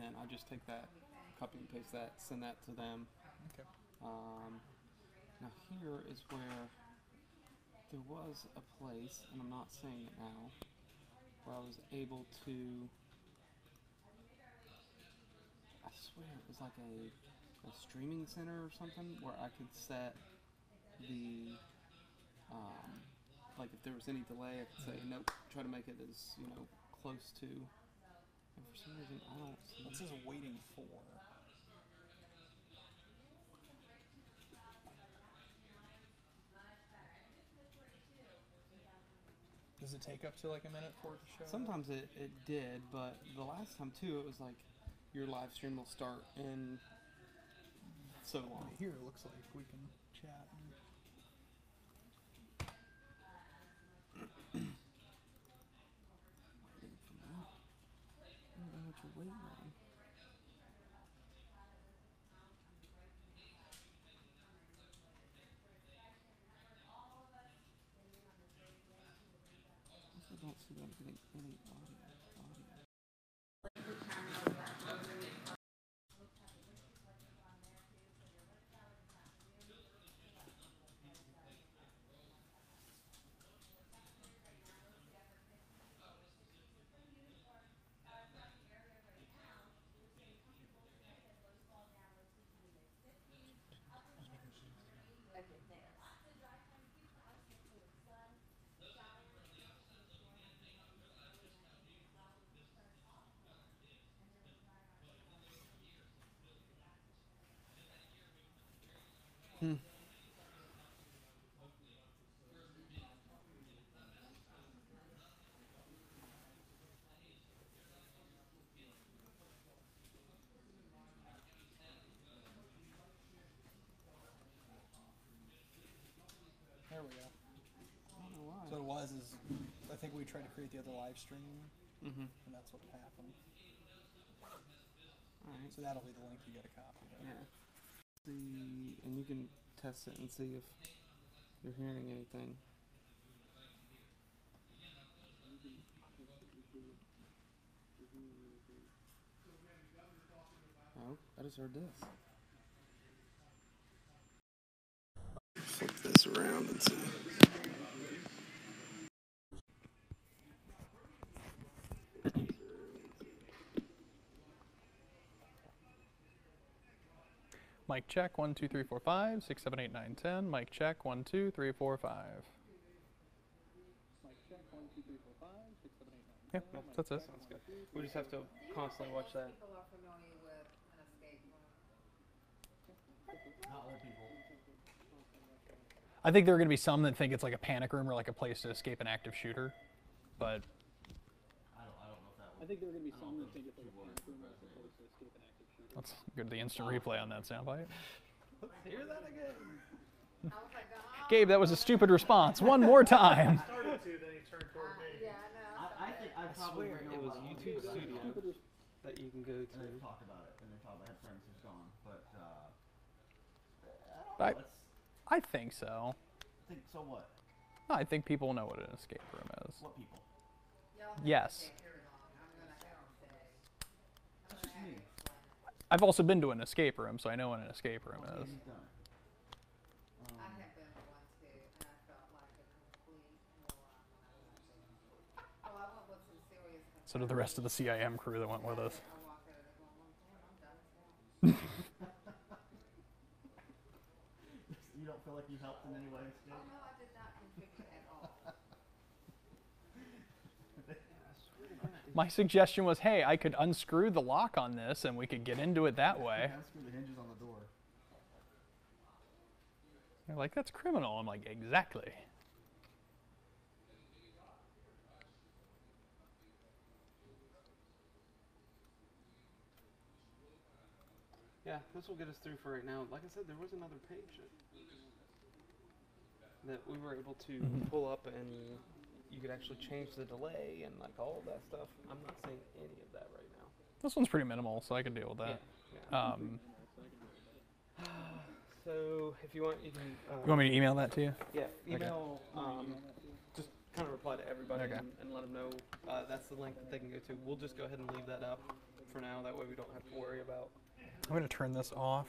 then I just take that, copy and paste that, send that to them. Okay. Now here is where there was a place, and I'm not saying it now, where I was able to, I swear it was like a streaming center or something, where I could set the, like if there was any delay, I could say, nope, try to make it as, close to, and for some reason I don't see. What says waiting for? Does it take up to like a minute for it to show? Sometimes it did, but the last time too, it was like your live stream will start in so long. Here it looks like we can chat. I don't know what you're waiting on. I don't see that I'm getting any audio. There we go. I don't know why. So what it was is, I think we tried to create the other live stream, Mm-hmm. and that's what happened. Alright. So that'll be the link you get a copy of. Yeah. See, and you can test it and see if you're hearing anything. Oh, I just heard this. Flip this around and see. Mic check 1 2 3 4 5 6 7 8 9 10. Mic check 1 2 3 4 5. Mic check 1 2 3 4 5 6 7 8 9 10. Yeah, that's it. Sounds good. We just have to constantly watch that. People are familiar with an escape room. Not old people. I think there are going to be some that think it's like a panic room or like a place to escape an active shooter, but I don't know if that would. I think there are going to be some that think it's like a panic room or like a place to escape an active shooter. Let's go to the instant replay on that soundbite. Let's hear that again. I was like, oh. Gabe, that was a stupid response. One more time. Started to, then he turned toward me. Yeah, I know. I think I I probably swear know it was about YouTube it. Studio that you can go And to. they've talked about it, and they had friends who've gone, but I- I don't know. I think so. Think so what? I think people know what an escape room is. What people? Y'all have Yes. to stay here long. I'm gonna have to stay. That's just me. I've also been to an escape room, so I know what an escape room Okay, is. he's done it. I have been to one too, and I felt like a complete moron when I went there. Well, I went with some serious. So did the rest of the CIM crew that went with us. I walked out of there going, well, damn, I'm done as hell. You don't feel like you helped in any way, Skip? Oh no, I did not contribute at all. My suggestion was, hey, I could unscrew the lock on this and we could get into it that way. Unscrew the hinges on the door. They're like, that's criminal. I'm like, exactly. Yeah, this will get us through for right now. Like I said, there was another page that we were able to pull up, and you could actually change the delay and like all of that stuff. I'm not seeing any of that right now. This one's pretty minimal, so I can deal with that. Yeah. So if you want, you can. You want me to email that to you? Yeah, email. Just kind of reply to everybody Okay. and let them know that's the link that they can go to. We'll just go ahead and leave that up for now. That way we don't have to worry about. I'm going to turn this off.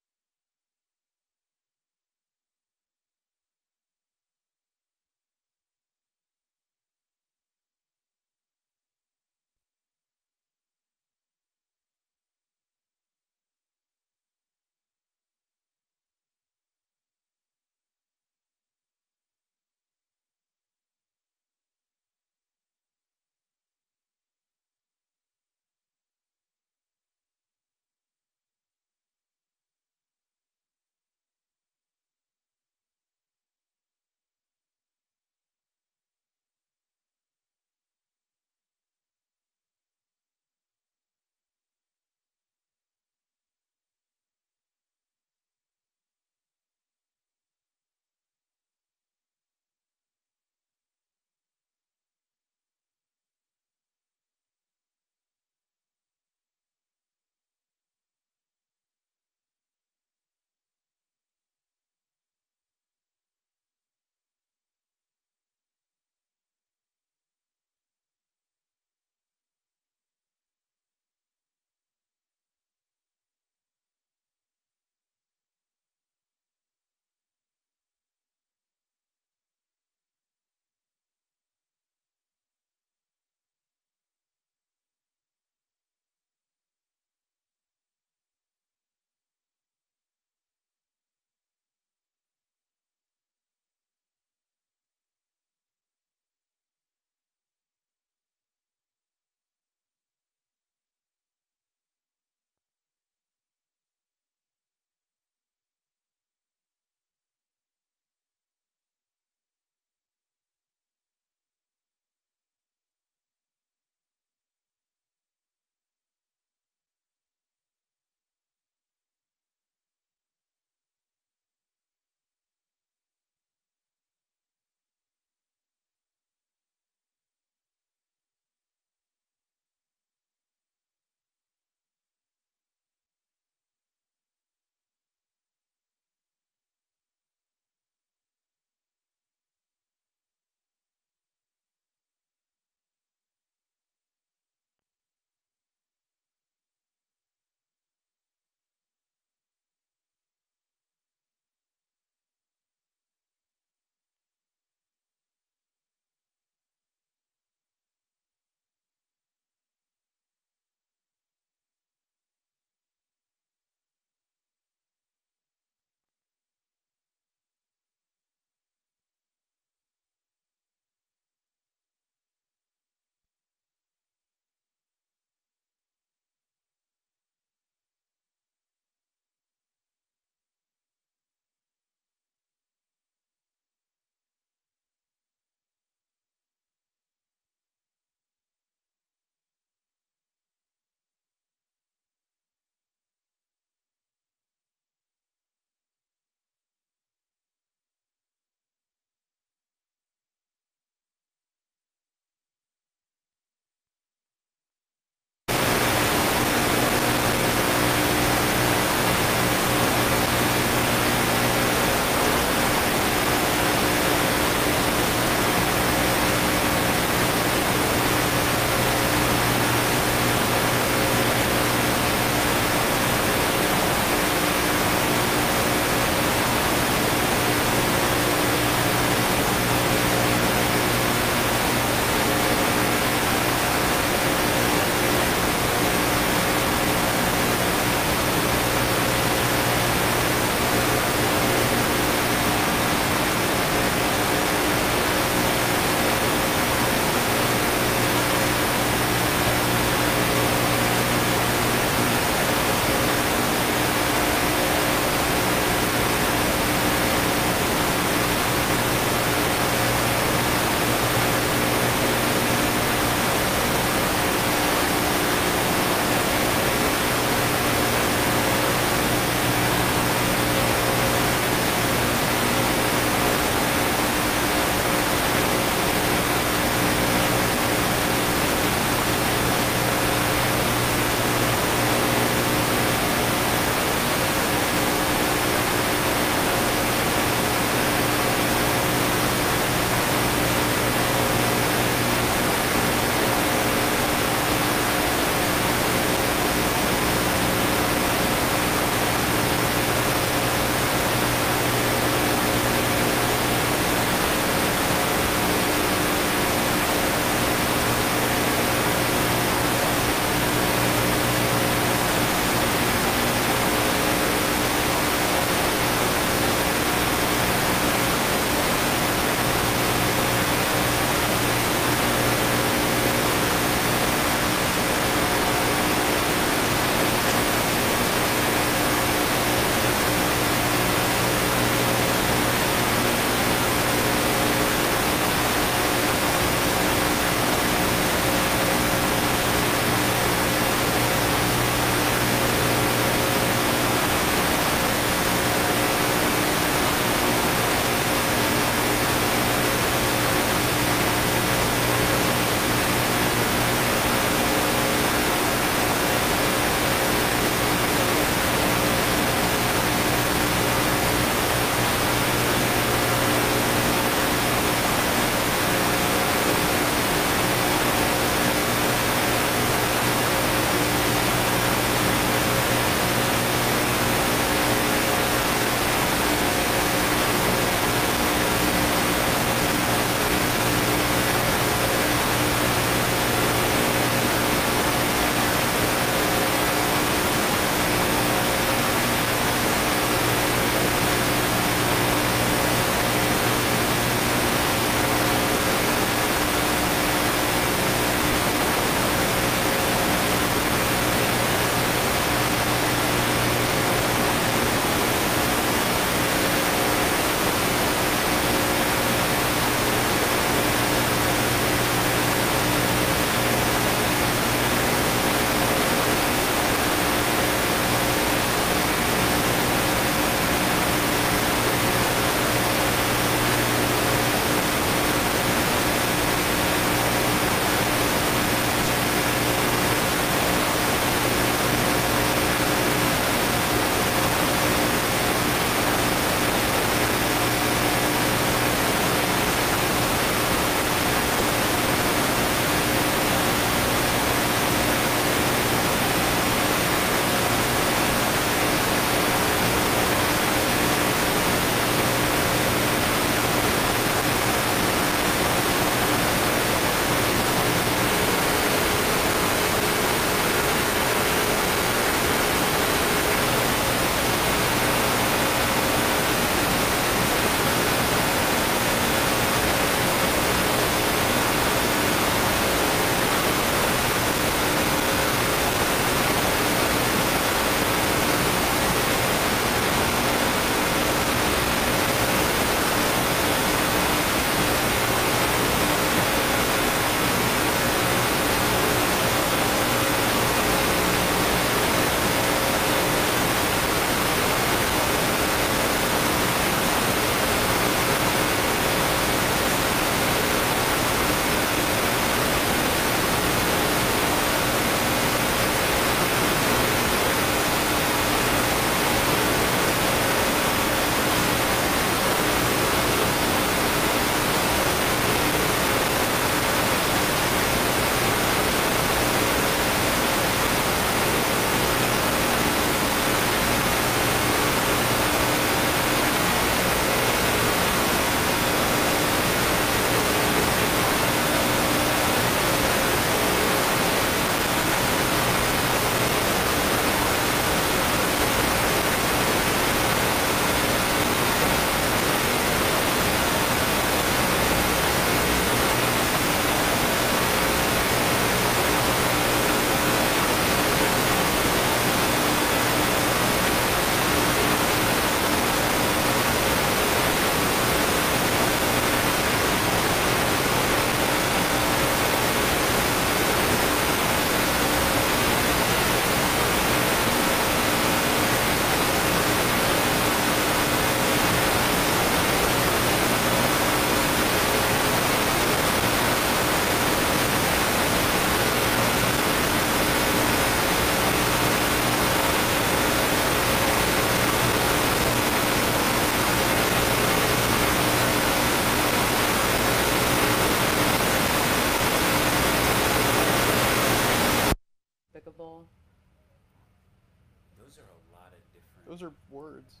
Those are words.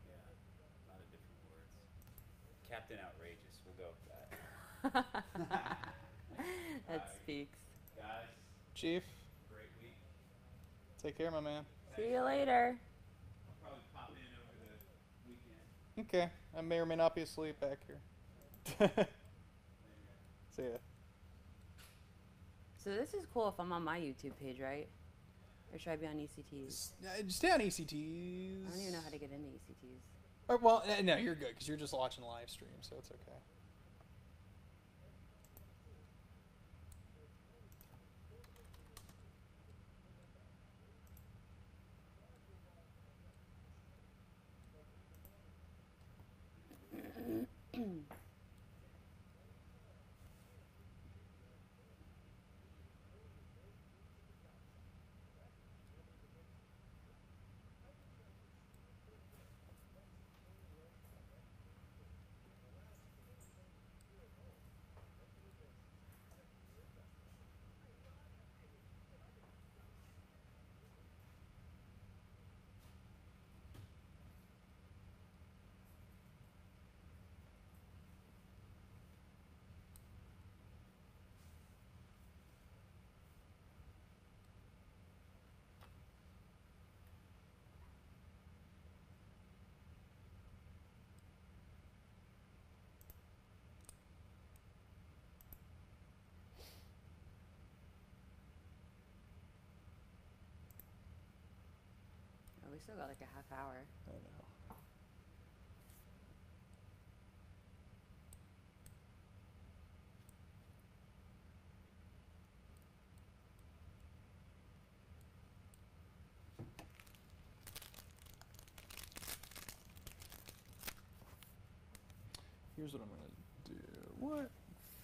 Yeah, a lot of different words. Captain Outrageous. We'll go with that. That Alright, speaks. guys, Chief, great week. take care, my man. See you later. I'll probably pop in over the weekend. Okay, I may or may not be asleep back here. Later. See ya. So this is cool if I'm on my YouTube page, right? Or should I be on ECTs? Stay on ECTs. I don't even know how to get into ECTs. Well, no, you're good because you're just watching live stream, so it's okay. Oh, we still got like a half hour. I know. Here's what I'm gonna do. What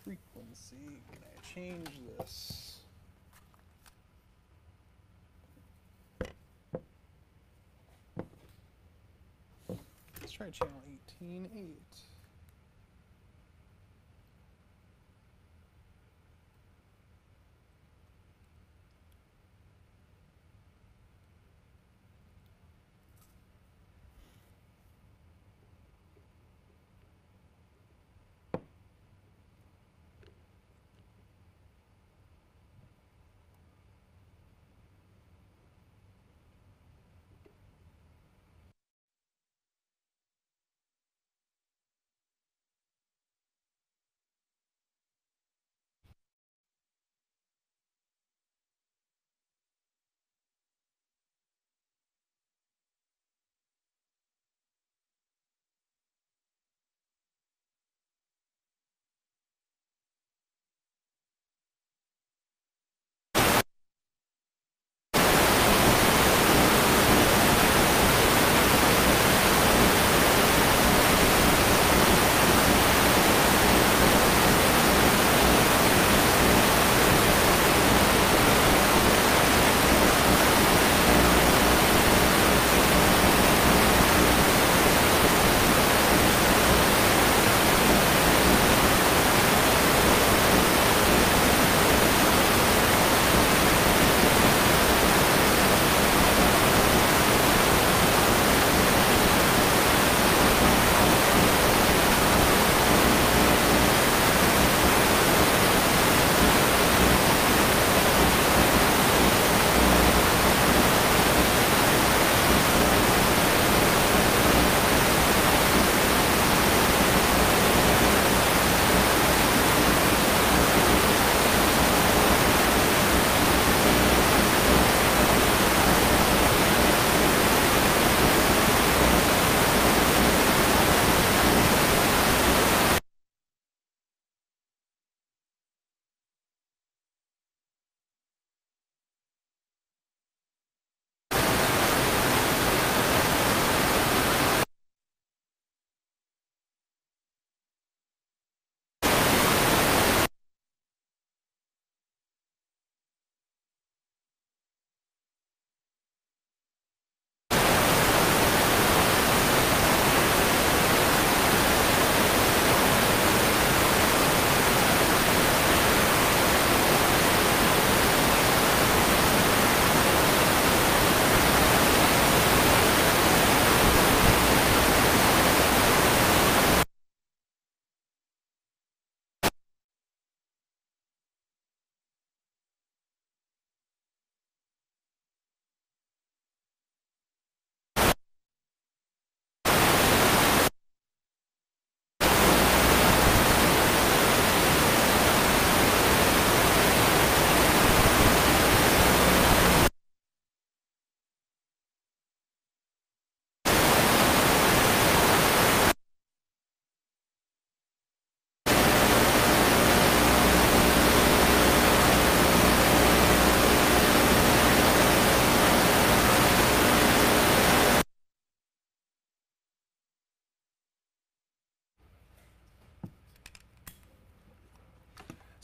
frequency can I change this? Let's try channel 18.8.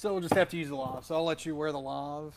So we'll just have to use the lav. So I'll let you wear the lav.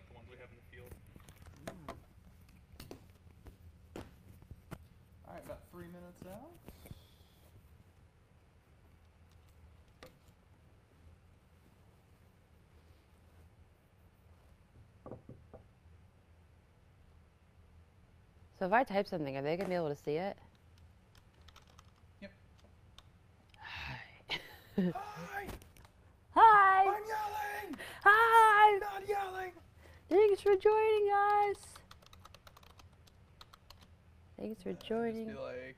like the ones we have in the field. All right, about 3 minutes out. So if I type something, are they gonna be able to see it? Yep. Hi. Hi! Hi. I'm yelling! Hi. Not yelling! Thanks for joining us. Thanks for Just joining. be like,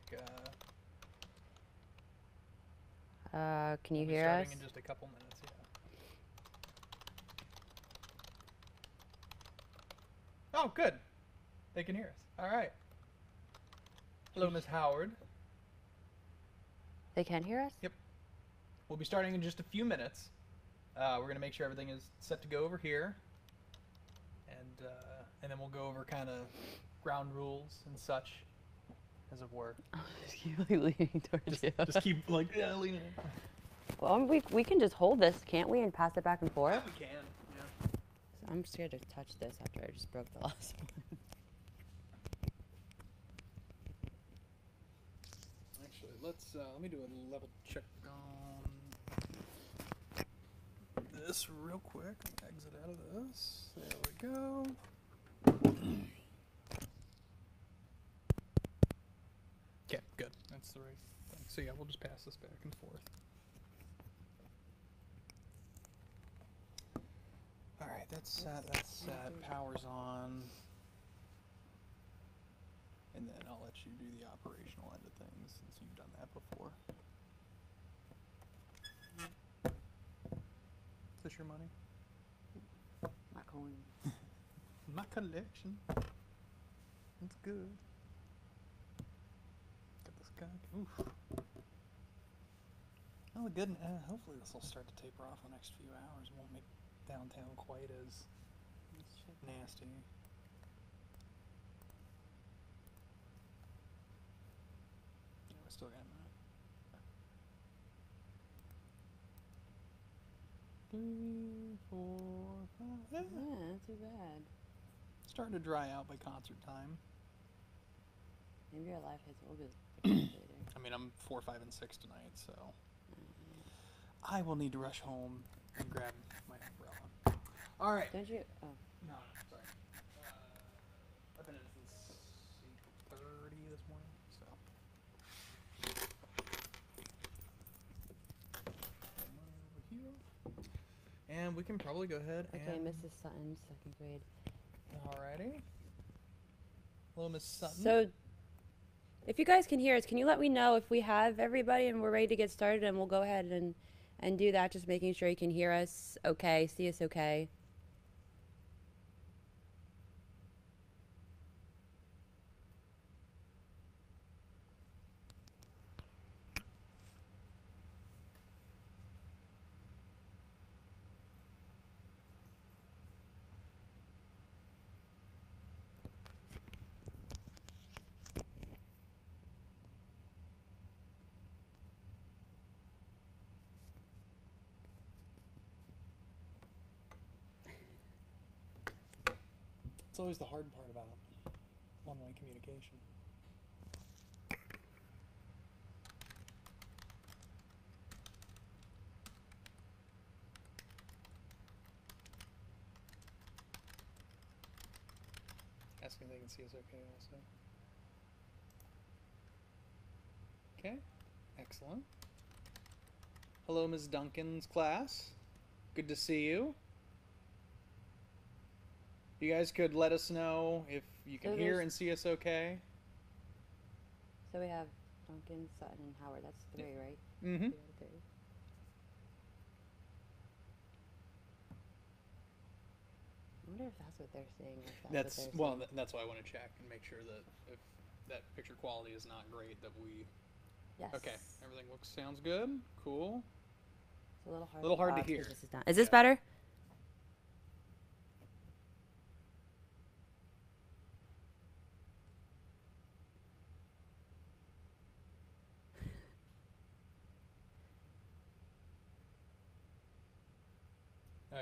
Can you we'll be hear starting us? in just a couple minutes, yeah. Oh, good. They can hear us. All right. Hello, Miss Howard. They can hear us? Yep. We'll be starting in just a few minutes. We're going to make sure everything is set to go over here. And then we'll go over kind of ground rules and such, as it were. Just keep like leaning towards you. Just keep like, yeah, leaning in. Well, we can just hold this, can't we, and pass it back and forth? Yeah, we can. Yeah. I'm scared to touch this after I just broke the last one. Actually, let me do a level check on this real quick. Exit out of this. There we go. Okay, good. That's the right thing. So yeah, we'll just pass this back and forth. All right, that's set. That's set. Power's on. And then I'll let you do the operational end of things since you've done that before. Is this your money? My coin. My collection. It's good. Got this guy. Oof. Oh, good. Hopefully this will start to taper off in the next few hours. Won't make downtown quite as nasty. Yeah, we still got a minute. 3, 4, 5. Yeah, not too bad. Starting to dry out by concert time. Maybe our live hits will be later. I mean, I'm 4, 5, and 6 tonight, so I will need to rush home and grab my umbrella. All right. Don't you? Oh. No, sorry. I've been in since 8:30 this morning, so. Over here. And we can probably go ahead Okay, and. Mrs. Sutton, 2nd grade. Alrighty. Hello, Miss Sutton. So, if you guys can hear us, can you let me know if we have everybody and we're ready to get started, and we'll go ahead and do that, just making sure you can hear us okay, see us okay. It's always the hard part about one-way communication. Asking if they can see us okay also. Okay, excellent. Hello, Ms. Duncan's class. Good to see you. You guys could let us know if you can So hear there's- and see us okay. So we have Duncan, Sutton, and Howard. That's 3, right? Mm-hmm. 3 out of 3. I wonder if that's what they're saying. Or if that's what they're Well, saying. that's why I want to check and make sure that if that picture quality is not great, that we. Yes. Okay, everything sounds good. Cool. It's a little hard. Little hard to watch 'cause hear. This is not. Is this Yeah. better?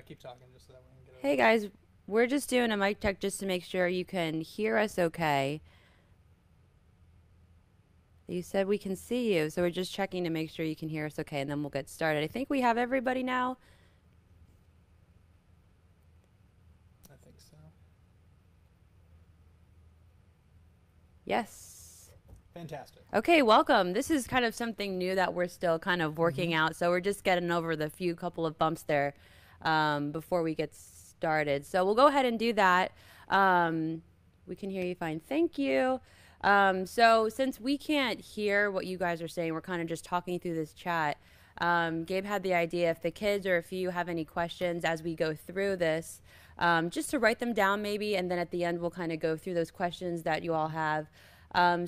Keep talking just so that we can get. Hey guys, We're just doing a mic check just to make sure you can hear us okay. You said we can see you, so we're just checking to make sure you can hear us okay, and then we'll get started. I think we have everybody now. I think so. Yes. Fantastic. Okay, welcome. This is kind of something new that we're still kind of working out, so we're just getting over the couple of bumps there before we get started. So we'll go ahead and do that. We can hear you fine. Thank you. So since we can't hear what you guys are saying, we're kind of just talking through this chat. Gabe had the idea, if the kids or if you have any questions as we go through this, just to write them down maybe, and then at the end we'll kind of go through those questions that you all have.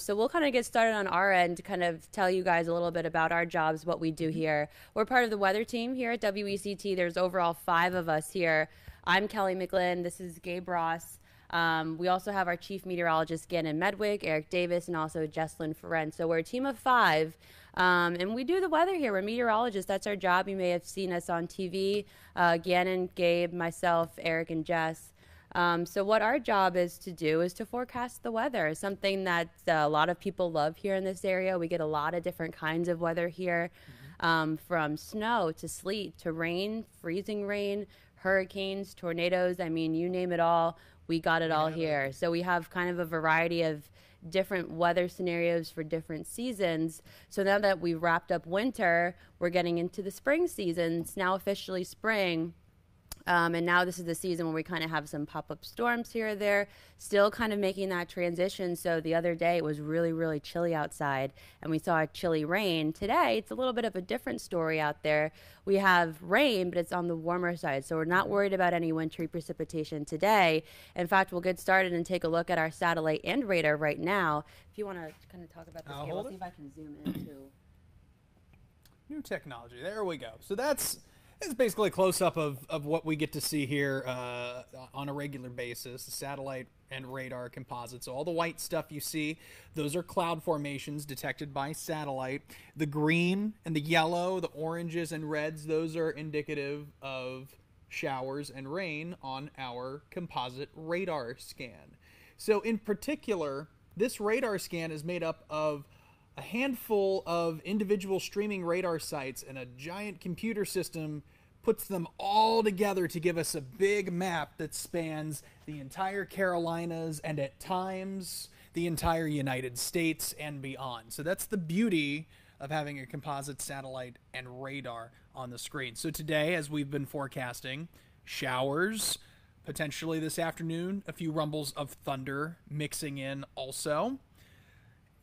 So we'll kind of get started on our end to kind of tell you guys a little bit about our jobs, what we do here. We're part of the weather team here at WECT. There's overall 5 of us here. I'm Kelly McGlynn. This is Gabe Ross. We also have our chief meteorologist, Gannon Medwick, Eric Davis, and also Jesslyn Ferenc. So we're a team of 5, and we do the weather here. We're meteorologists. That's our job. You may have seen us on TV, Gannon, Gabe, myself, Eric, and Jess. So what our job is to do is to forecast the weather, something that a lot of people love here in this area. We get a lot of different kinds of weather here, from snow to sleet to rain, freezing rain, hurricanes, tornadoes. I mean, you name it all. We got it all here. So we have kind of a variety of different weather scenarios for different seasons. So now that we've wrapped up winter, we're getting into the spring season. It's now officially spring. And now this is the season where we kind of have some pop-up storms here or there, still kind of making that transition. So the other day it was really, really chilly outside, and we saw a chilly rain. Today it's a little bit of a different story out there. We have rain, but it's on the warmer side, so we're not worried about any wintry precipitation today. In fact, we'll get started and take a look at our satellite and radar right now. If you want to kind of talk about this, I'll see if I can zoom into New technology. There we go. So that's basically a close-up of what we get to see here on a regular basis, the satellite and radar composites. So all the white stuff you see, those are cloud formations detected by satellite. The green and the yellow, the oranges and reds, those are indicative of showers and rain on our composite radar scan. So in particular, this radar scan is made up of a handful of individual streaming radar sites, and a giant computer system puts them all together to give us a big map that spans the entire Carolinas and at times the entire United States and beyond. So that's the beauty of having a composite satellite and radar on the screen. So today, as we've been forecasting, showers, potentially this afternoon, a few rumbles of thunder mixing in also.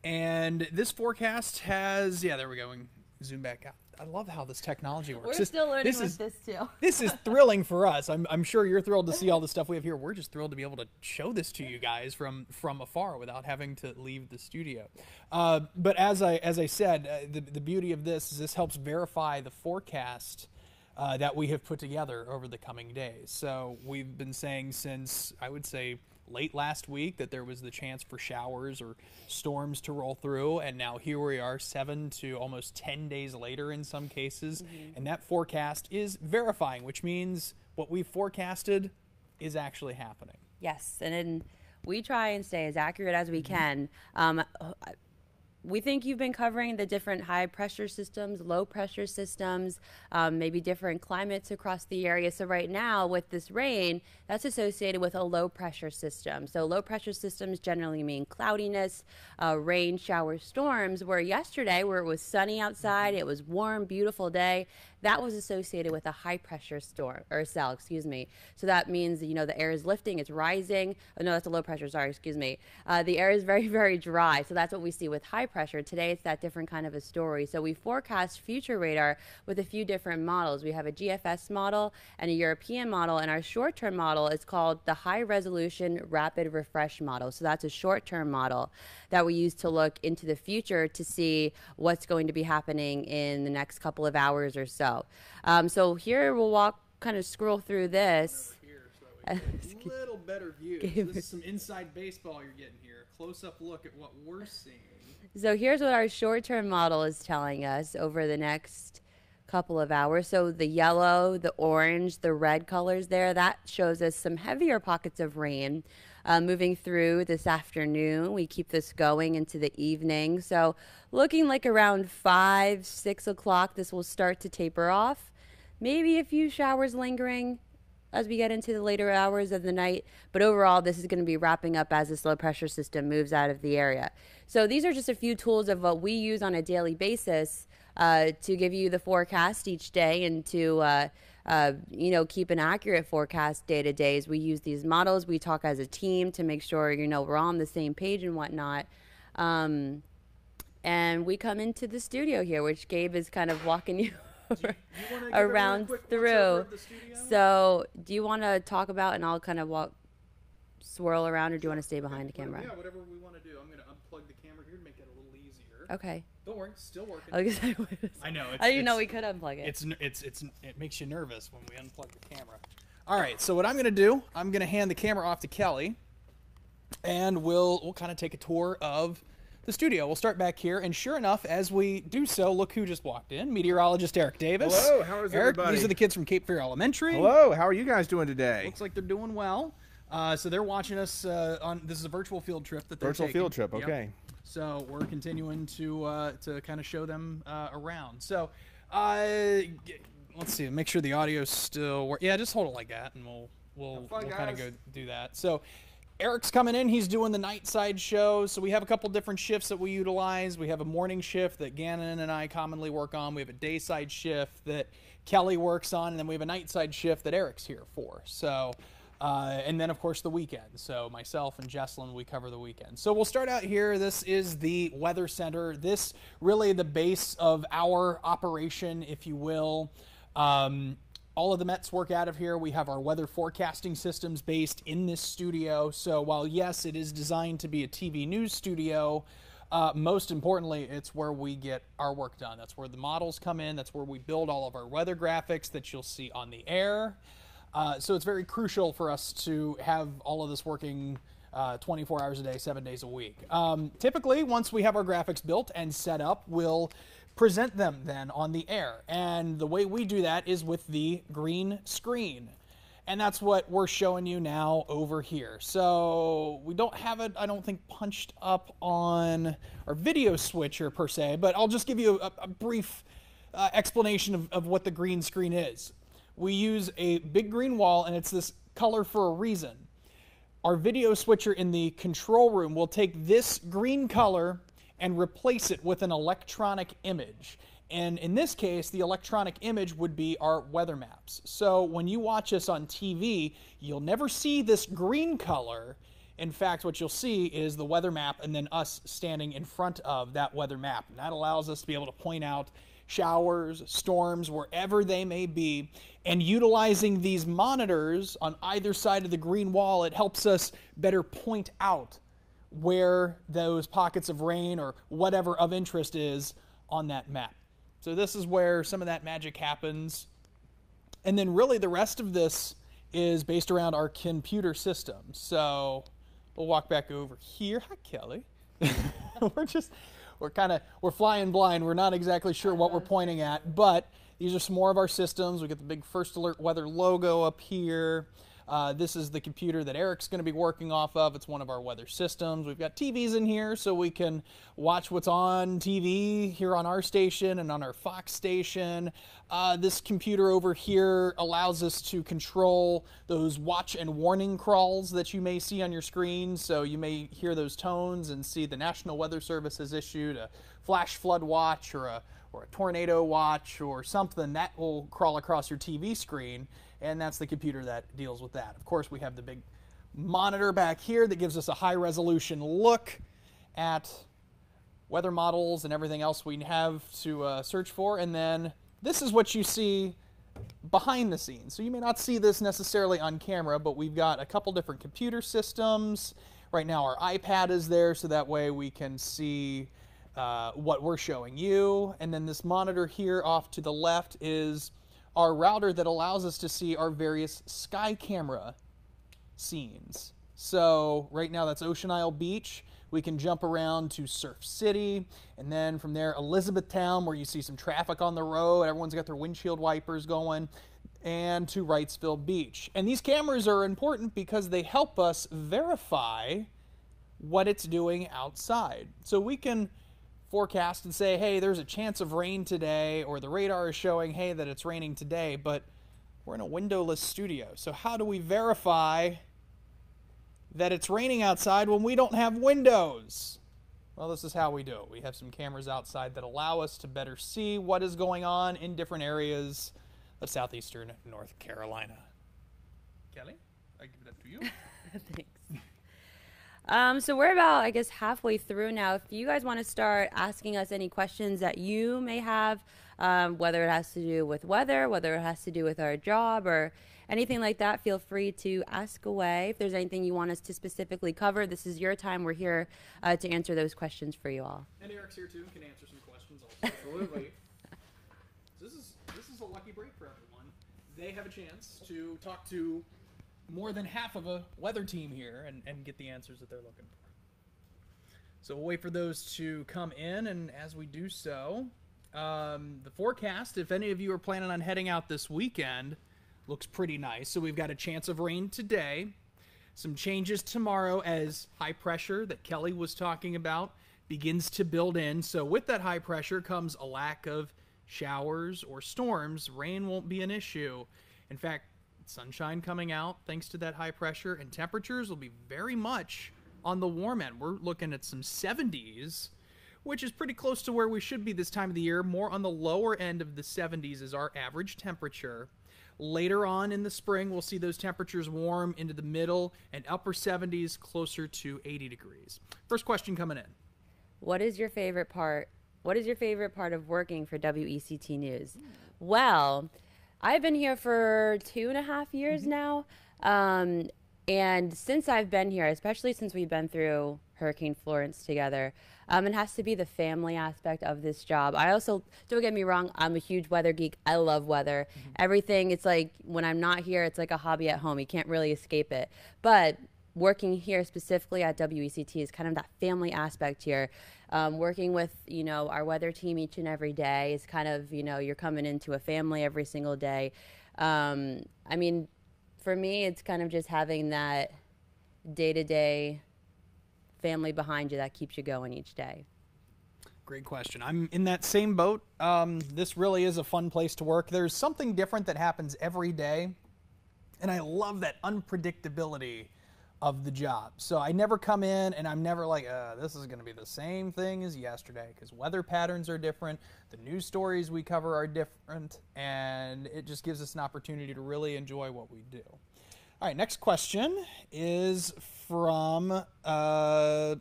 And this forecast has, yeah, there we go. We can zoom back out. I love how this technology works. We're still learning with this too. This is thrilling for us. I'm sure you're thrilled to see all the stuff we have here. We're just thrilled to be able to show this to you guys from afar without having to leave the studio. But as I said, the beauty of this is this helps verify the forecast that we have put together over the coming days. So we've been saying since, I would say, late last week that there was the chance for showers or storms to roll through, and now here we are 7 to almost 10 days later in some cases, and that forecast is verifying, which means what we've forecasted is actually happening. Yes, and then we try and stay as accurate as we can. We think you've been covering the different high pressure systems, low pressure systems, maybe different climates across the area. So right now with this rain, that's associated with a low pressure system. So low pressure systems generally mean cloudiness, rain, shower, storms, where yesterday where it was sunny outside, it was warm, beautiful day, that was associated with a high pressure storm or cell, excuse me. So that means, you know, the air is lifting, it's rising. Oh, no, that's a low pressure, sorry, excuse me. The air is very, very dry. So that's what we see with high pressure. Today it's that different kind of a story. So we forecast future radar with a few different models. We have a GFS model and a European model, and our short-term model is called the High Resolution Rapid Refresh model. So that's a short-term model that we use to look into the future to see what's going to be happening in the next couple of hours or so. So here we'll kind of scroll through this. A little better view. So this is some inside baseball you're getting here. A close-up look at what we're seeing. So here's what our short-term model is telling us over the next couple of hours. So the yellow, the orange, the red colors there, that shows us some heavier pockets of rain moving through this afternoon. We keep this going into the evening. So looking like around 5, 6 o'clock, this will start to taper off. Maybe a few showers lingering as we get into the later hours of the night. But overall, this is going to be wrapping up as this low pressure system moves out of the area. So these are just a few tools of what we use on a daily basis to give you the forecast each day and to keep an accurate forecast day to day. As we use these models, we talk as a team to make sure we're on the same page and whatnot. And we come into the studio here, which Gabe is kind of walking you around through. So do you want to talk about, and I'll kind of swirl around, or do you want to stay behind the camera? Yeah, whatever we want to do. I'm going to unplug the camera here to make it a little easier. Okay. Don't worry, still working. I know. I didn't know we could unplug it. It makes you nervous when we unplug the camera. All right, so what I'm going to do, I'm going to hand the camera off to Kelly, and we'll kind of take a tour of the studio. We'll start back here, and sure enough, as we do so, look who just walked in. Meteorologist Eric Davis. Hello, how is Eric, everybody? these are the kids from Cape Fear Elementary. Hello, how are you guys doing today? Looks like they're doing well. So they're watching us this is a virtual field trip that they're Virtual taking. field trip, Yep. okay. So we're continuing to kind of show them around. So let's see, make sure the audio's still works. Yeah, just hold it like that, and we'll kind of go do that. So Eric's coming in. He's doing the night side show. So we have a couple different shifts that we utilize. We have a morning shift that Gannon and I commonly work on. We have a day side shift that Kelly works on, and then we have a night side shift that Eric's here for. So. And then, of course, the weekend. So myself and Jesselyn, we cover the weekend. So we'll start out here. This is the Weather Center. This really the base of our operation, if you will. All of the Mets work out of here. We have our weather forecasting systems based in this studio. So while, yes, it is designed to be a TV news studio, most importantly, it's where we get our work done. That's where the models come in. That's where we build all of our weather graphics that you'll see on the air. So it's very crucial for us to have all of this working 24 hours a day, 7 days a week. Typically, once we have our graphics built and set up, we'll present them then on the air. And the way we do that is with the green screen. And that's what we're showing you now over here. So we don't have it, I don't think, punched up on our video switcher per se, but I'll just give you a brief explanation of what the green screen is. We use a big green wall, and it's this color for a reason. Our video switcher in the control room will take this green color and replace it with an electronic image. And in this case, the electronic image would be our weather maps. So when you watch us on TV, you'll never see this green color. In fact, what you'll see is the weather map and then us standing in front of that weather map. And that allows us to be able to point out showers, storms, wherever they may be. And utilizing these monitors on either side of the green wall, it helps us better point out where those pockets of rain or whatever of interest is on that map. So this is where some of that magic happens. And then really the rest of this is based around our computer system. So we'll walk back over here. Hi, Kelly. We're flying blind. We're not exactly sure what we're pointing at, but these are some more of our systems. We got the big First Alert Weather logo up here. This is the computer that Eric's going to be working off of. It's one of our weather systems. We've got TVs in here so we can watch what's on TV here on our station and on our Fox station. This computer over here allows us to control those watch and warning crawls that you may see on your screen. So you may hear those tones and see the National Weather Service has issued a flash flood watch or a tornado watch or something that will crawl across your TV screen. And that's the computer that deals with that. Of course, we have the big monitor back here that gives us a high-resolution look at weather models and everything else we have to search for. And then this is what you see behind the scenes. So you may not see this necessarily on camera, but we've got a couple different computer systems. Right now our iPad is there, so that way we can see what we're showing you. And then this monitor here off to the left is our router that allows us to see our various sky camera scenes. So right now that's Ocean Isle Beach. We can jump around to Surf City, and then from there, Elizabethtown, where you see some traffic on the road. Everyone's got their windshield wipers going, and to Wrightsville Beach. And these cameras are important because they help us verify what it's doing outside. So we can forecast and say, hey, there's a chance of rain today, or the radar is showing, hey, that it's raining today, but we're in a windowless studio. So how do we verify that it's raining outside when we don't have windows? Well, this is how we do it. We have some cameras outside that allow us to better see what is going on in different areas of southeastern North Carolina. Kelly, I give it up to you. Thanks. So we're about, I guess, halfway through now. If you guys want to start asking us any questions that you may have, whether it has to do with weather, whether it has to do with our job, or anything like that, feel free to ask away. If there's anything you want us to specifically cover, this is your time. We're here to answer those questions for you all. And Eric's here too, can answer some questions also. Absolutely. This is a lucky break for everyone. They have a chance to talk to more than half of a weather team here and get the answers that they're looking for. So we'll wait for those to come in, and as we do so, the forecast, if any of you are planning on heading out this weekend, looks pretty nice. So we've got a chance of rain today, some changes tomorrow as high pressure that Kelly was talking about begins to build in. So with that high pressure comes a lack of showers or storms. Rain won't be an issue. In fact, sunshine coming out thanks to that high pressure, and temperatures will be very much on the warm end. We're looking at some 70s, which is pretty close to where we should be this time of the year. More on the lower end of the 70s is our average temperature. Later on in the spring, we'll see those temperatures warm into the middle and upper 70s, closer to 80 degrees. First question coming in. What is your favorite part? What is your favorite part of working for WECT News? Well, I've been here for 2.5 years now. And since I've been here, especially since we've been through Hurricane Florence together, it has to be the family aspect of this job. I also, don't get me wrong, I'm a huge weather geek. I love weather. Everything, it's like when I'm not here, it's like a hobby at home. You can't really escape it. But working here specifically at WECT is kind of that family aspect here. Working with, our weather team each and every day is kind of, you're coming into a family every single day. I mean, for me, it's kind of just having that day-to-day family behind you that keeps you going each day. Great question. I'm in that same boat. This really is a fun place to work. There's something different that happens every day, and I love that unpredictability of the job. So I never come in and I'm never like, this is going to be the same thing as yesterday, because weather patterns are different, the news stories we cover are different, and it just gives us an opportunity to really enjoy what we do. All right, next question is from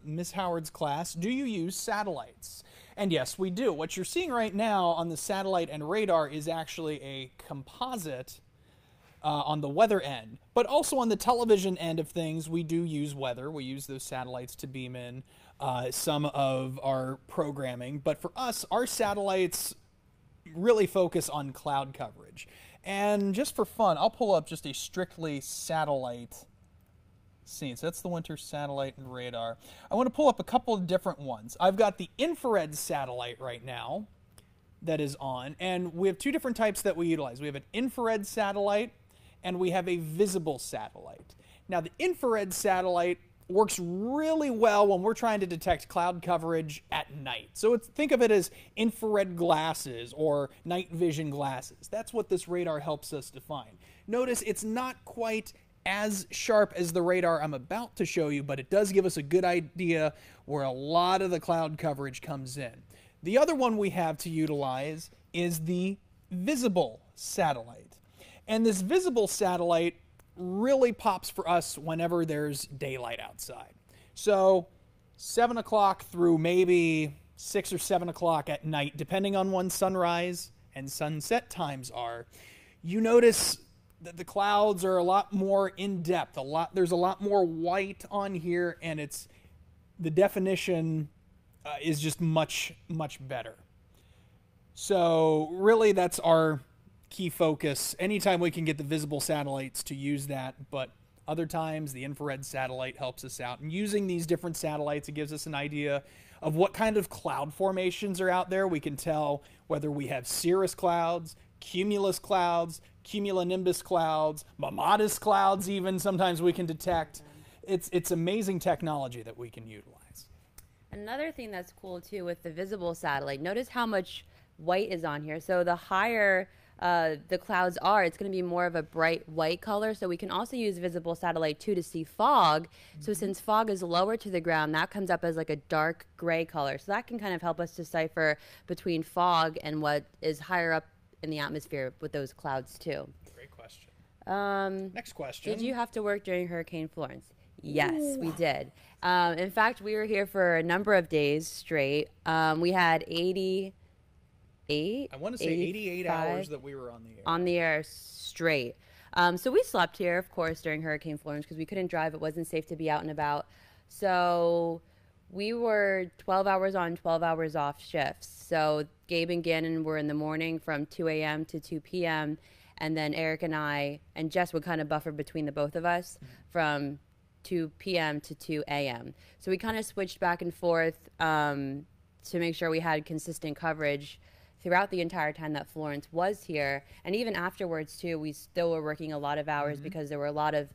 Miss Howard's class. Do you use satellites? And yes, we do. What you're seeing right now on the satellite and radar is actually a composite on the weather end. But also on the television end of things, we do use weather. We use those satellites to beam in some of our programming. But for us, our satellites really focus on cloud coverage. And just for fun, I'll pull up just a strictly satellite scene. So that's the winter satellite and radar. I want to pull up a couple of different ones. I've got the infrared satellite right now that is on. And we have two different types that we utilize. We have an infrared satellite and we have a visible satellite. Now, the infrared satellite works really well when we're trying to detect cloud coverage at night. So think of it as infrared glasses or night vision glasses. That's what this radar helps us define. Notice it's not quite as sharp as the radar I'm about to show you, but it does give us a good idea where a lot of the cloud coverage comes in. The other one we have to utilize is the visible satellite. And this visible satellite really pops for us whenever there's daylight outside. So 7 o'clock through maybe 6 or 7 o'clock at night, depending on when sunrise and sunset times are, you notice that the clouds are a lot more in depth. There's a lot more white on here, and the definition is just much, much better. So really that's our key focus. Anytime we can get the visible satellites to use that, but Other times, the infrared satellite helps us out. And using these different satellites, it gives us an idea of what kind of cloud formations are out there. We can tell whether we have cirrus clouds, cumulus clouds, cumulonimbus clouds, mammatus clouds even sometimes we can detect. It's amazing technology that we can utilize. Another thing that's cool too with the visible satellite, notice how much white is on here. So the higher the clouds are, it's going to be more of a bright white color. So we can also use visible satellite too to see fog. So since fog is lower to the ground, that comes up as like a dark gray color. So that can kind of help us decipher between fog and what is higher up in the atmosphere with those clouds too. Great question. Next question. Did you have to work during Hurricane Florence? Yes, we did. In fact, we were here for a number of days straight. We had 88. I want to say 88 hours that we were on the air. On the air straight. So we slept here, of course, during Hurricane Florence because we couldn't drive. It wasn't safe to be out and about. So we were 12 hours on, 12 hours off shifts. So Gabe and Gannon were in the morning from 2 a.m. to 2 p.m. And then Eric and I and Jess would kind of buffer between the both of us from 2 p.m. to 2 a.m. So we kind of switched back and forth to make sure we had consistent coverage throughout the entire time that Florence was here. And even afterwards, too, we still were working a lot of hours because there were a lot of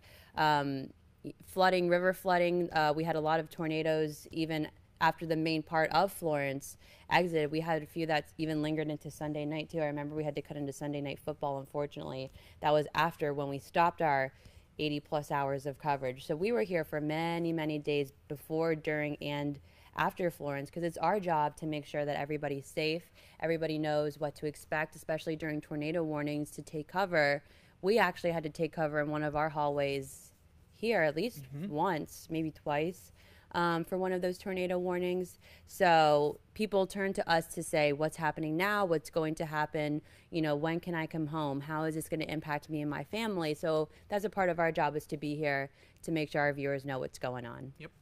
flooding, river flooding. We had a lot of tornadoes even after the main part of Florence exited. We had a few that even lingered into Sunday night, too. I remember we had to cut into Sunday night football, unfortunately. That was after when we stopped our 80-plus hours of coverage. So we were here for many, many days before, during, and after Florence, because it's our job to make sure that everybody's safe, everybody knows what to expect, especially during tornado warnings, to take cover. We actually had to take cover in one of our hallways here at least once, maybe twice, for one of those tornado warnings. So people turn to us to say, what's happening now? What's going to happen? You know, when can I come home? How is this going to impact me and my family? So that's a part of our job, is to be here to make sure our viewers know what's going on. Yep.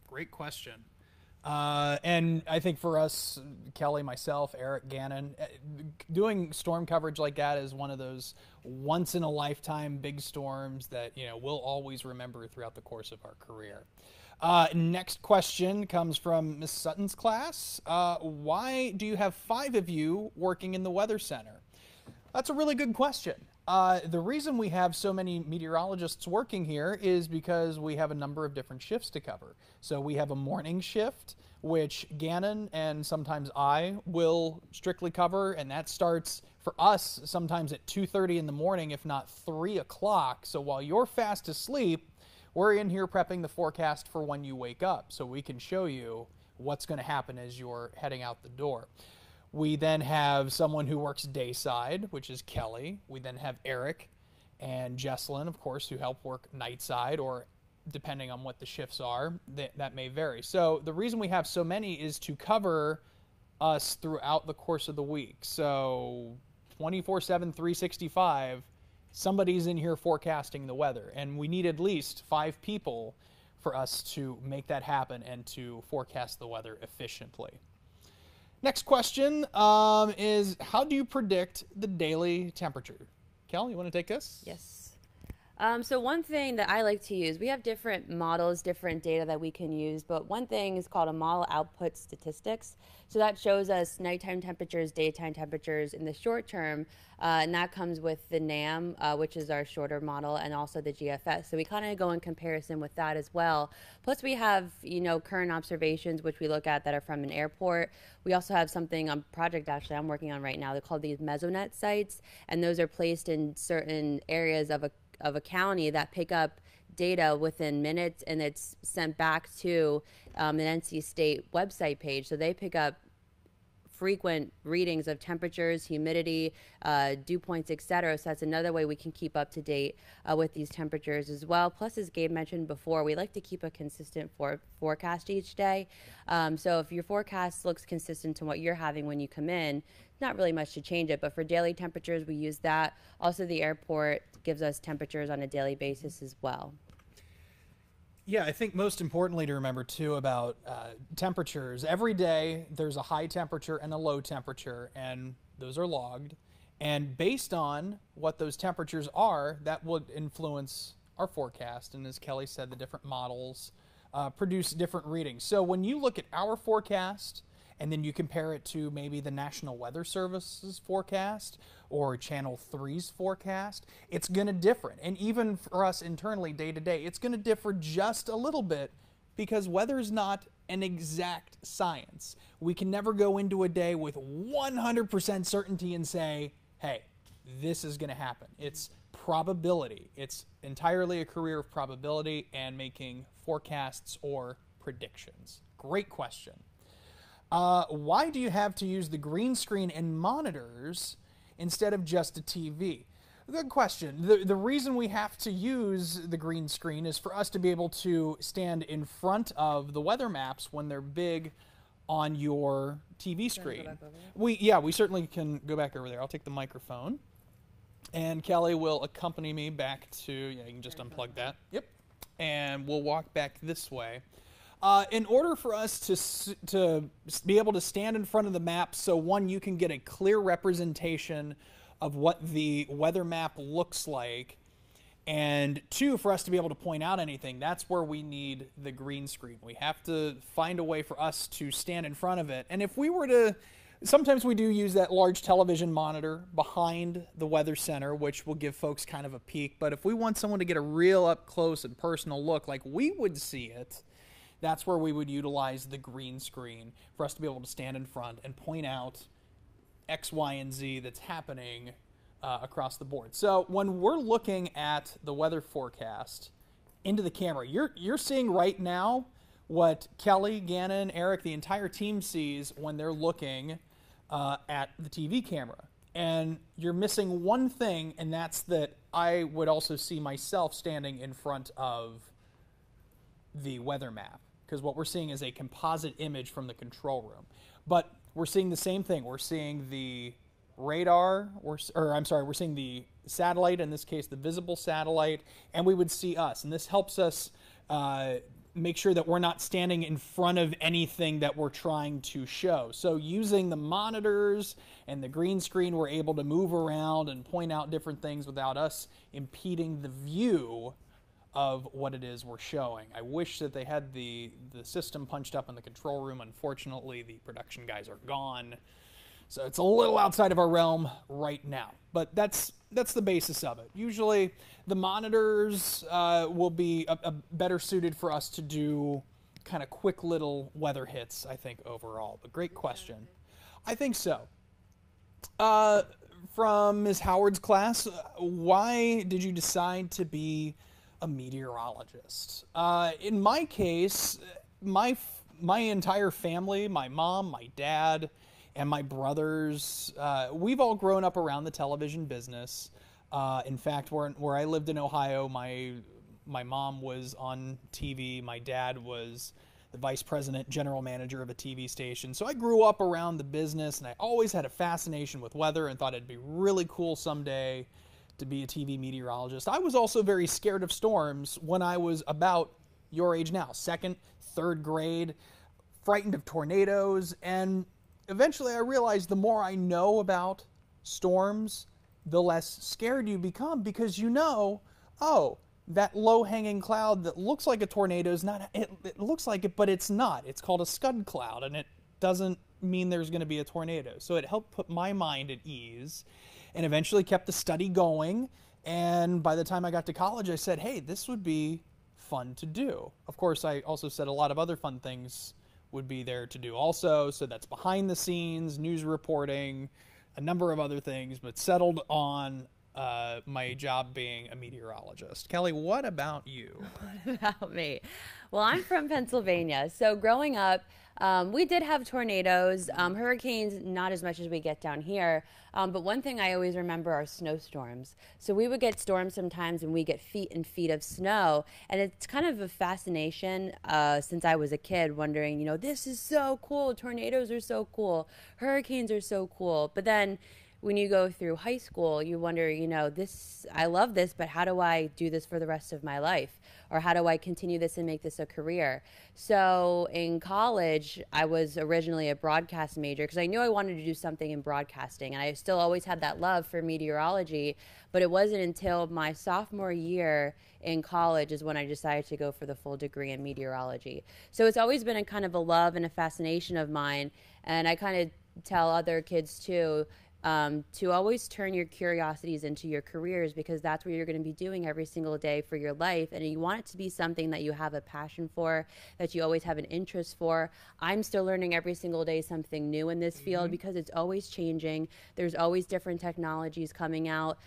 Great question. And I think for us, Kelly, myself, Eric, Gannon, doing storm coverage like that is one of those once-in-a-lifetime big storms that, you know, we'll always remember throughout the course of our career. Next question comes from Miss Sutton's class. Why do you have 5 of you working in the Weather Center? That's a really good question. The reason we have so many meteorologists working here is because we have a number of different shifts to cover. So we have a morning shift, which Gannon and sometimes I will strictly cover, and that starts for us sometimes at 2:30 in the morning, if not 3 o'clock. So while you're fast asleep, we're in here prepping the forecast for when you wake up, so we can show you what's going to happen as you're heading out the door. We then have someone who works dayside, which is Kelly. We then have Eric and Jesselyn, of course, who help work nightside, or depending on what the shifts are, that may vary. So the reason we have so many is to cover us throughout the course of the week. So 24/7, 365, somebody's in here forecasting the weather. And we need at least 5 people for us to make that happen and to forecast the weather efficiently. Next question is, how do you predict the daily temperature? Kel, you want to take this? Yes. So one thing that I like to use, we have different models, different data that we can use, but one thing is called a model output statistics. So that shows us nighttime temperatures, daytime temperatures in the short term, and that comes with the NAM, which is our shorter model, and also the GFS. So we kind of go in comparison with that as well. Plus we have, you know, current observations, which we look at that are from an airport. We also have something on project actually I'm working on right now. They're called these Mesonet sites, and those are placed in certain areas of a county that pick up data within minutes, and it's sent back to an NC State website page. So they pick up frequent readings of temperatures, humidity, dew points, etc. So that's another way we can keep up to date with these temperatures as well. Plus, as Gabe mentioned before, we like to keep a consistent forecast each day. So if your forecast looks consistent to what you're having when you come in, not really much to change it, but for daily temperatures, we use that. Also, the airport gives us temperatures on a daily basis as well. Yeah, I think most importantly to remember, too, about temperatures, every day there's a high temperature and a low temperature, and those are logged. And based on what those temperatures are, that would influence our forecast. And as Kelly said, the different models produce different readings. So when you look at our forecast and then you compare it to maybe the National Weather Service's forecast or Channel 3's forecast, it's going to differ. And even for us internally, day to day, it's going to differ just a little bit because weather is not an exact science. We can never go into a day with 100% certainty and say, hey, this is going to happen. It's probability. It's entirely a career of probability and making forecasts or predictions. Great question. Why do you have to use the green screen and monitors instead of just a TV? Good question. The reason we have to use the green screen is for us to be able to stand in front of the weather maps when they're big on your TV screen. We certainly can go back over there. I'll take the microphone. And Kelly will accompany me back to, you can just unplug that. Yep. And we'll walk back this way. In order for us to be able to stand in front of the map, so one, you can get a clear representation of what the weather map looks like, and two, for us to be able to point out anything, that's where we need the green screen. We have to find a way for us to stand in front of it. And if we were to, sometimes we do use that large television monitor behind the weather center, which will give folks kind of a peek. But if we want someone to get a real up close and personal look like we would see it, that's where we would utilize the green screen for us to be able to stand in front and point out X, Y, and Z that's happening across the board. So when we're looking at the weather forecast into the camera, you're seeing right now what Kelly, Gannon, Eric, the entire team sees when they're looking at the TV camera. And you're missing one thing, and that's that I would also see myself standing in front of the weather map, because what we're seeing is a composite image from the control room. But we're seeing the same thing. We're seeing the radar, we're seeing the satellite, in this case the visible satellite, and we would see us. And this helps us make sure that we're not standing in front of anything that we're trying to show. So using the monitors and the green screen, we're able to move around and point out different things without us impeding the view of what it is we're showing. I wish that they had the system punched up in the control room. Unfortunately, the production guys are gone. So it's a little outside of our realm right now. But that's the basis of it. Usually the monitors will be better suited for us to do kind of quick little weather hits, I think, overall. But great question. I think so. From Ms. Howard's class, why did you decide to be a meteorologist? In my case, my entire family, my mom, my dad, and my brothers, we've all grown up around the television business. In fact, where I lived in Ohio, my mom was on TV. My dad was the vice president, general manager of a TV station. So I grew up around the business, and I always had a fascination with weather and thought it'd be really cool someday to be a TV meteorologist. I was also very scared of storms when I was about your age now, 2nd, 3rd grade, frightened of tornadoes, and eventually I realized the more I know about storms, the less scared you become, because you know, oh, that low-hanging cloud that looks like a tornado is not, it looks like it, but it's not. It's called a scud cloud, and it doesn't mean there's going to be a tornado. So it helped put my mind at ease, and eventually kept the study going. And by the time I got to college, I said, hey, this would be fun to do. Of course, I also said a lot of other fun things would be there to do also. So that's behind the scenes, news reporting, a number of other things, but settled on my job being a meteorologist. Kelly, what about you? What about me? Well, I'm from Pennsylvania. So growing up, we did have tornadoes, hurricanes, not as much as we get down here. But one thing I always remember are snowstorms. So we would get storms sometimes and we get feet and feet of snow. And it's kind of a fascination since I was a kid, wondering, you know, this is so cool. Tornadoes are so cool. Hurricanes are so cool. But then when you go through high school, you wonder, I love this, but how do I do this for the rest of my life? Or how do I continue this and make this a career? So in college, I was originally a broadcast major because I knew I wanted to do something in broadcasting. And I still always had that love for meteorology. But it wasn't until my sophomore year in college is when I decided to go for the full degree in meteorology. So it's always been a kind of a love and a fascination of mine. And I kind of tell other kids too, to always turn your curiosities into your careers, because that's what you're going to be doing every single day for your life. And you want it to be something that you have a passion for, that you always have an interest for. I'm still learning every single day something new in this field because it's always changing. There's always different technologies coming out.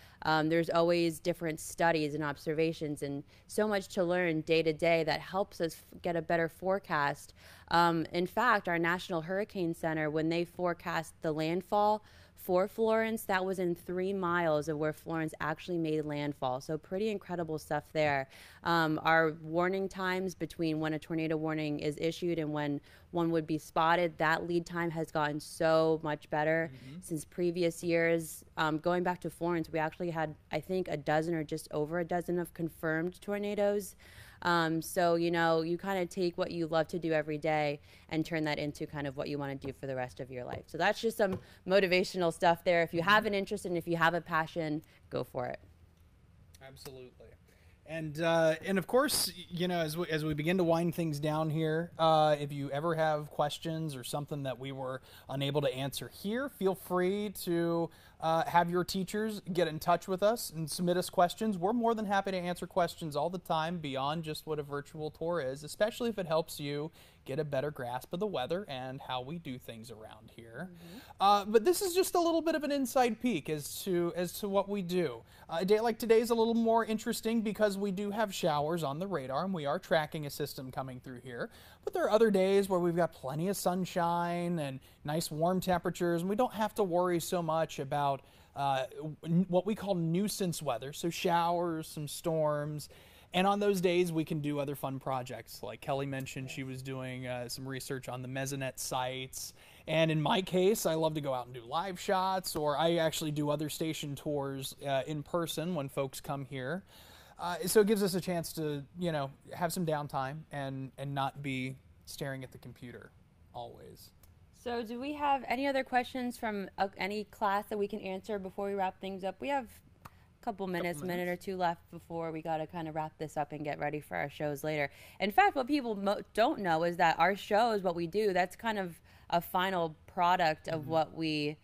There's always different studies and observations, and so much to learn day to day that helps us get a better forecast. In fact, our National Hurricane Center, when they forecast the landfall for Florence, that was in 3 miles of where Florence actually made landfall. So pretty incredible stuff there. Our warning times between when a tornado warning is issued and when one would be spotted, that lead time has gotten so much better since previous years. Going back to Florence, we actually had, I think, a dozen or just over a dozen of confirmed tornadoes. So, you kind of take what you love to do every day and turn that into kind of what you want to do for the rest of your life. So that's just some motivational stuff there. If you have an interest and if you have a passion, go for it. Absolutely. And of course, as we begin to wind things down here, if you ever have questions or something that we were unable to answer here, feel free to have your teachers get in touch with us and submit us questions. We're more than happy to answer questions all the time beyond just what a virtual tour is, especially if it helps you get a better grasp of the weather and how we do things around here. But this is just a little bit of an inside peek as to what we do. A day like today is a little more interesting because we do have showers on the radar and we are tracking a system coming through here. But there are other days where we've got plenty of sunshine and nice warm temperatures, and we don't have to worry so much about what we call nuisance weather, so showers, some storms. And on those days, we can do other fun projects. Like Kelly mentioned, she was doing some research on the Mesonet sites. And in my case, I love to go out and do live shots, or I actually do other station tours in person when folks come here. So it gives us a chance to, have some downtime and not be staring at the computer always. So do we have any other questions from any class that we can answer before we wrap things up? We have couple minutes, minute or two left before we got to kind of wrap this up and get ready for our shows later. In fact, what people don't know is that our shows, what we do, that's kind of a final product of what we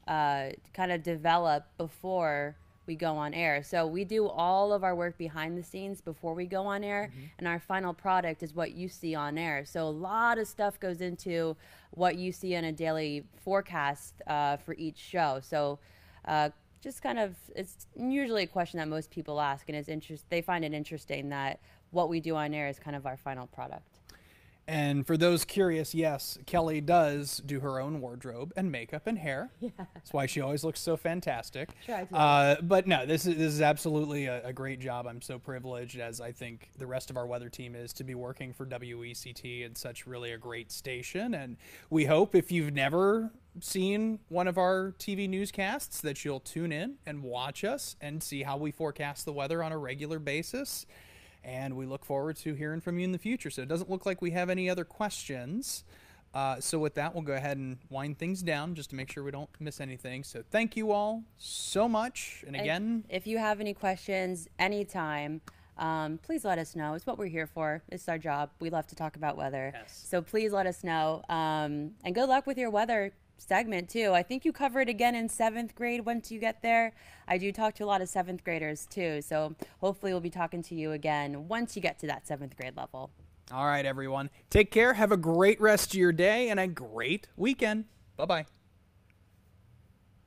kind of develop before we go on air. So we do all of our work behind the scenes before we go on air, and our final product is what you see on air. So a lot of stuff goes into what you see in a daily forecast for each show. So just kind of, it's usually a question that most people ask, and they find it interesting that what we do on air is kind of our final product. And for those curious, yes, Kelly does do her own wardrobe and makeup and hair. Yeah. That's why she always looks so fantastic. Sure, I do. But no, this is absolutely a great job. I'm so privileged, as I think the rest of our weather team is, to be working for WECT and such really a great station. And we hope, if you've never seen one of our TV newscasts, that you'll tune in and watch us and see how we forecast the weather on a regular basis. And we look forward to hearing from you in the future. So it doesn't look like we have any other questions. So with that, we'll go ahead and wind things down just to make sure we don't miss anything. So thank you all so much. And again, if you have any questions anytime, please let us know. It's what we're here for. It's our job. We love to talk about weather. Yes. So please let us know. And good luck with your weather segment too. I think you cover it again in 7th grade once you get there. I do talk to a lot of 7th graders too, so hopefully we'll be talking to you again once you get to that 7th grade level. All right, everyone. Take care. Have a great rest of your day and a great weekend. Bye-bye.